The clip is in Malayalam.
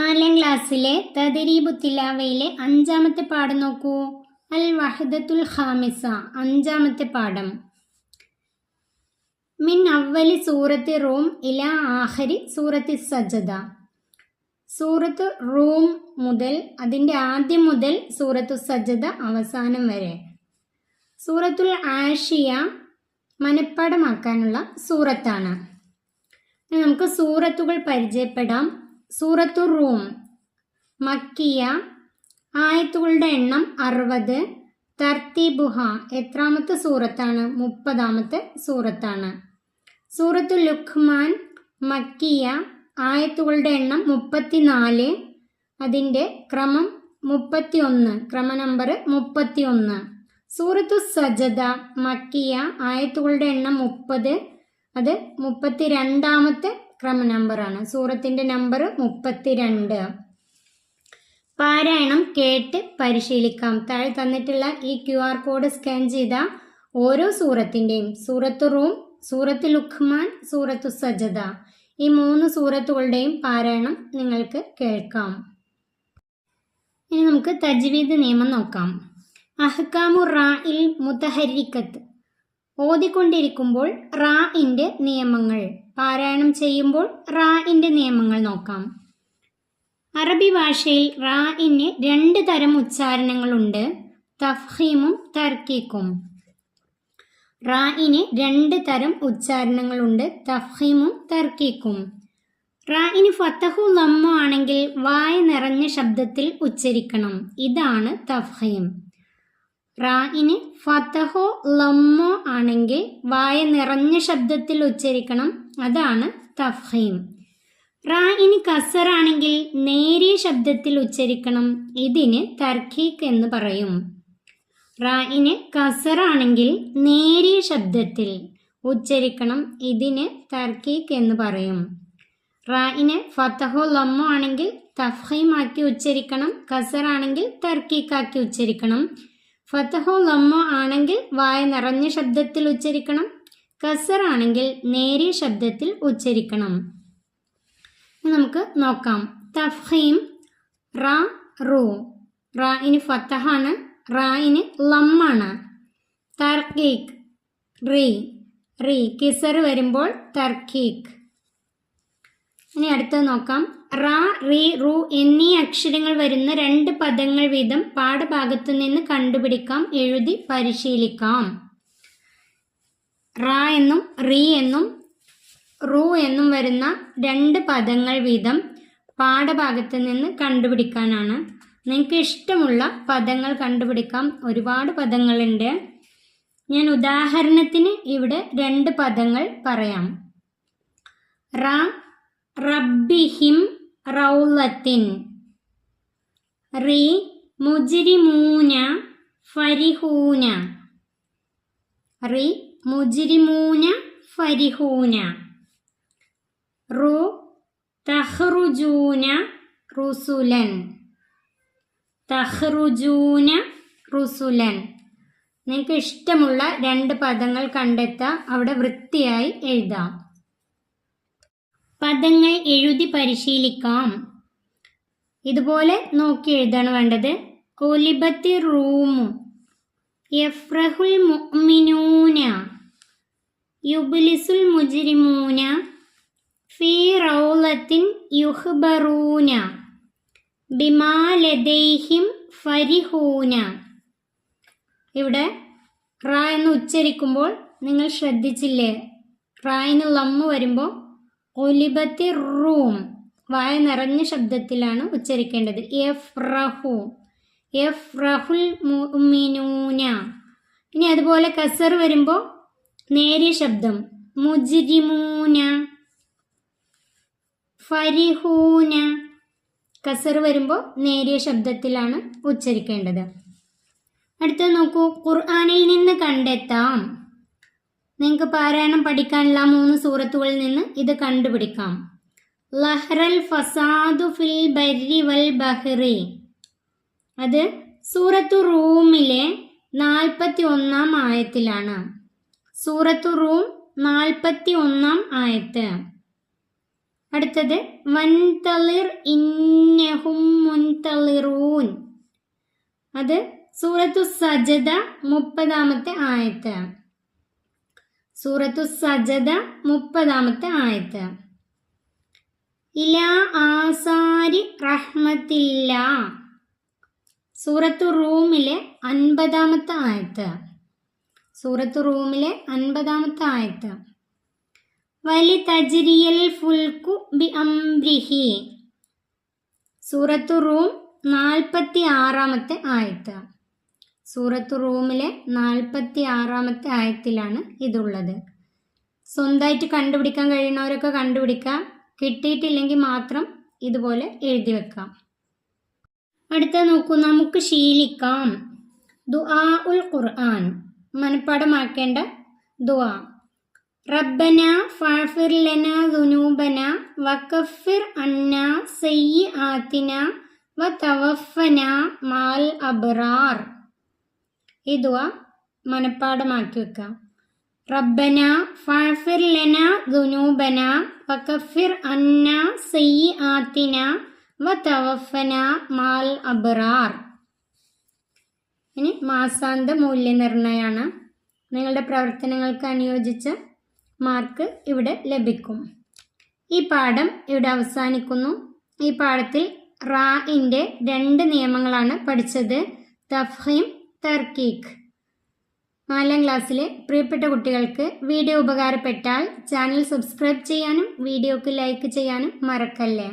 4ാം ക്ലാസ്സിലെ തദ്രീബു തിലാവയിലെ 5ാമത്തെ പാഠം നോക്കൂ. അൽ വഹദത്തുൽ ഖാമിസ, 5ാമത്തെ പാഠം. മിൻ അവലി സൂറത്തി റൂം ഇലാ ആഖിരി സൂറത്തി സജദ. സൂറത്ത് റൂം മുതൽ, അതിൻ്റെ ആദ്യം മുതൽ സൂറത്തു സജദ അവസാനം വരെ. സൂറത്തുൽ ആഷിയ മനഃപ്പാഠമാക്കാനുള്ള സൂറത്താണ്. നമുക്ക് സൂറത്തുകൾ പരിചയപ്പെടാം. സൂറത്തു റൂം മക്കിയ, ആയത്തുകളുടെ എണ്ണം 60. തർത്തീബുഹ എത്രാമത്തെ സൂറത്താണ്? 30ാമത്തെ സൂറത്താണ്. സൂറത്തു ലുഖ്മാൻ മക്കിയ, ആയത്തുകളുടെ എണ്ണം 34. അതിൻ്റെ ക്രമം 31, ക്രമ നമ്പർ 31. സൂറത്തു സജദ മക്കിയ, ആയത്തുകളുടെ എണ്ണം 30. അത് 32ാമത്തെ ക്രമ നമ്പറാണ്. സൂറത്തിൻ്റെ നമ്പർ 32. പാരായണം കേട്ട് പരിശീലിക്കാം. താഴെ തന്നിട്ടുള്ള ഈ QR കോഡ് സ്കാൻ ചെയ്ത ഓരോ സൂറത്തിൻ്റെയും, സൂറത്തു റൂം, സൂറത്ത് ലുഖ്മാൻ, സൂറത്തു സജദ, ഈ 3 സൂറത്തുകളുടെയും പാരായണം നിങ്ങൾക്ക് കേൾക്കാം. ഇനി നമുക്ക് തജ്വീദ് നിയമം നോക്കാം. അഹ്കാമു റാഇൽ മുതഹരിക്കത്ത്, ഓതിക്കൊണ്ടിരിക്കുമ്പോൾ റാഇൻ്റെ നിയമങ്ങൾ, പാരായണം ചെയ്യുമ്പോൾ റാഇൻ്റെ നിയമങ്ങൾ നോക്കാം. അറബി ഭാഷയിൽ റാഇന് 2 തരം ഉച്ചാരണങ്ങളുണ്ട്, തഫ്ഹീമും തർക്കീക്കും. റാഇന് 2 തരം ഉച്ചാരണങ്ങളുണ്ട്, തഫ്ഹീമും തർക്കീക്കും. റാഇന് ഫതഹു ലമ്മു ആണെങ്കിൽ വായ നിറഞ്ഞ ശബ്ദത്തിൽ ഉച്ചരിക്കണം, ഇതാണ് തഫ്ഹീം. റാഇന് ഫതഹോ ലമ്മോ ആണെങ്കിൽ വായ നിറഞ്ഞ ശബ്ദത്തിൽ ഉച്ചരിക്കണം, അതാണ് തഫ്ഹീം. റാഇന് കസറാണെങ്കിൽ നേരിയ ശബ്ദത്തിൽ ഉച്ചരിക്കണം, ഇതിന് തർക്കീക്ക് എന്ന് പറയും. റാഇന് കസറാണെങ്കിൽ നേരിയ ശബ്ദത്തിൽ ഉച്ചരിക്കണം, ഇതിന് തർക്കീക്ക് എന്ന് പറയും. റാഇന് ഫതഹോ ലമ്മോ ആണെങ്കിൽ തഫ്ഹീമാക്കി ഉച്ചരിക്കണം, കസറാണെങ്കിൽ തർക്കീക്കാക്കി ഉച്ചരിക്കണം. ഫതഹോ ലമ്മോ ആണെങ്കിൽ വായ നിറഞ്ഞ ശബ്ദത്തിൽ ഉച്ചരിക്കണം, കസറാണെങ്കിൽ നേരിയ ശബ്ദത്തിൽ ഉച്ചരിക്കണം. നമുക്ക് നോക്കാം. തഫ്ഹീം റാ റൂ, റാഇന് ഫതഹാണ്, റാഇന് ലമ്മാണ്. തർക്കീക്ക് റീ, റീ കിസർ വരുമ്പോൾ തർക്കീക്ക്. ഇനി അടുത്തത് നോക്കാം. റാ, റീ, റൂ എന്നീ അക്ഷരങ്ങൾ വരുന്ന 2 പദങ്ങൾ വീതം പാഠഭാഗത്തു നിന്ന് കണ്ടുപിടിക്കാം, എഴുതി പരിശീലിക്കാം. റാ എന്നും റീ എന്നും റൂ എന്നും വരുന്ന 2 പദങ്ങൾ വീതം പാഠഭാഗത്തു നിന്ന് കണ്ടുപിടിക്കാനാണ്. നിങ്ങൾക്ക് ഇഷ്ടമുള്ള പദങ്ങൾ കണ്ടുപിടിക്കാം, ഒരുപാട് പദങ്ങളുണ്ട്. ഞാൻ ഉദാഹരണത്തിന് ഇവിടെ 2 പദങ്ങൾ പറയാം. റാ റബ്ബിഹിം റൗലത്തിൻ, റീ മുജ്രിമൂന ഫരിഹൂന, റീ മുജ്രിമൂന ഫരിഹൂന. റൂ തഖ്റുജൂന റുസുലൻ, തഖ്റുജൂന റുസുലൻ. നിങ്ങൾക്ക് ഇഷ്ടമുള്ള 2 പദങ്ങൾ കണ്ടെത്താം, അവിടെ വൃത്തിയായി എഴുതാം. പദങ്ങൾ എഴുതി പരിശീലിക്കാം. ഇതുപോലെ നോക്കി എഴുതാണ് വേണ്ടത്. ഒലിബത്തി റൂമു യഫ്രഹുൽ മുഅ്മിനൂന യുബ്ലിസുൽ മുജ്രിമൂന ഫീ റൗലത്തിൻ യുഖ്ബറൂന ബിമാ ലദൈഹിം ഫരിഹൂന. ഇവിടെ റാ എന്ന് ഉച്ചരിക്കുമ്പോൾ നിങ്ങൾ ശ്രദ്ധിച്ചില്ലേ, റായിന് ലമ്മ് വരുമ്പോൾ ഒലിബത്തി റൂം വായ നിറഞ്ഞ ശബ്ദത്തിലാണ് ഉച്ചരിക്കേണ്ടത്. യഫ്റഹു, യഫ്റഹുൽ മുഅ്മിനൂന. ഇനി അതുപോലെ കസർ വരുമ്പോൾ നേരിയ ശബ്ദം, മുജ്രിമൂന ഫരിഹൂന. കസർ വരുമ്പോൾ നേരിയ ശബ്ദത്തിലാണ് ഉച്ചരിക്കേണ്ടത്. അടുത്തത് നോക്കൂ. ഖുർആനിൽ നിന്ന് കണ്ടെത്താം. നിങ്ങൾക്ക് പാരായണം പഠിക്കാനുള്ള 3 സൂറത്തുകളിൽ നിന്ന് ഇത് കണ്ടുപിടിക്കാം. ലഹ്റൽ ഫസാദു ഫിൽ ബർരി വൽ ബഹ്റി, അത് സൂറത്തു റൂമിലെ 41ാം ആയത്തിലാണ്. സൂറത്തു റൂം 41ാം ആയത്ത്. അടുത്തത് വൻതളിർ ഇന്ന അത് സൂറത്തു സജദ 30-ാമത്തെ ആയത്ത്. സൂറത്തു സജദ 30-ാമത്തെ ആയത്ത്. ഇലാ ആസാരി റഹ്മത്തില്ല. സൂറത്തു റൂമിലെ 50-ാമത്തെ ആയത്ത്. സൂറത്തു റൂമിലെ 50-ാമത്തെ ആയത്ത്. വലി തജ്രിയൽ ഫുൽക്കു ബി അംരിഹി. സൂറത്തു റൂം 46-ാമത്തെ ആയത്ത്. സൂറത്തു റൂമിലെ 46-ാമത്തെ ആയത്തിലാണ് ഇതുള്ളത്. സ്വന്തമായിട്ട് കണ്ടുപിടിക്കാൻ കഴിയുന്നവരൊക്കെ കണ്ടുപിടിക്കാം. കിട്ടിയിട്ടില്ലെങ്കിൽ മാത്രം ഇതുപോലെ എഴുതി വെക്കാം. അടുത്ത നോക്കൂ, നമുക്ക് ശീലിക്കാം. ദുആ ഉൽ ഖുർആൻ, മനഃപ്പാഠമാക്കേണ്ട ദുആ. റബ്ബന ഫഗ്ഫിർ ലനാ ദുനൂബന വകഫിർ അന്നാ സയ്യിആതിന വതവഫന മഅൽ അബ്റാർ. ഈ ദുആ മനഃപ്പാഠമാക്കി വെക്കാം. റബ്ബന ഫഗ്ഫിർ ലനാ ദുനൂബന വകഫിർ അന്നാ സയ്യിആതിന വതവഫന മഅൽ അബ്റാർ. ഇനി മാസാന്ത മൂല്യനിർണ്ണയമാണ്. നിങ്ങളുടെ പ്രവർത്തനങ്ങൾക്ക് അനുയോജിച്ച മാർക്ക് ഇവിടെ ലഭിക്കും. ഈ പാഠം ഇവിടെ അവസാനിക്കുന്നു. ഈ പാഠത്തിൽ റാഇൻ്റെ 2 നിയമങ്ങളാണ് പഠിച്ചത്. തഫ്ഹീം, തർക്കീഖ്. 4ാം ക്ലാസ്സിലെ പ്രിയപ്പെട്ട കുട്ടികൾക്ക് വീഡിയോ ഉപകാരപ്പെട്ടാൽ ചാനൽ സബ്സ്ക്രൈബ് ചെയ്യാനും വീഡിയോക്ക് ലൈക്ക് ചെയ്യാനും മറക്കല്ലേ.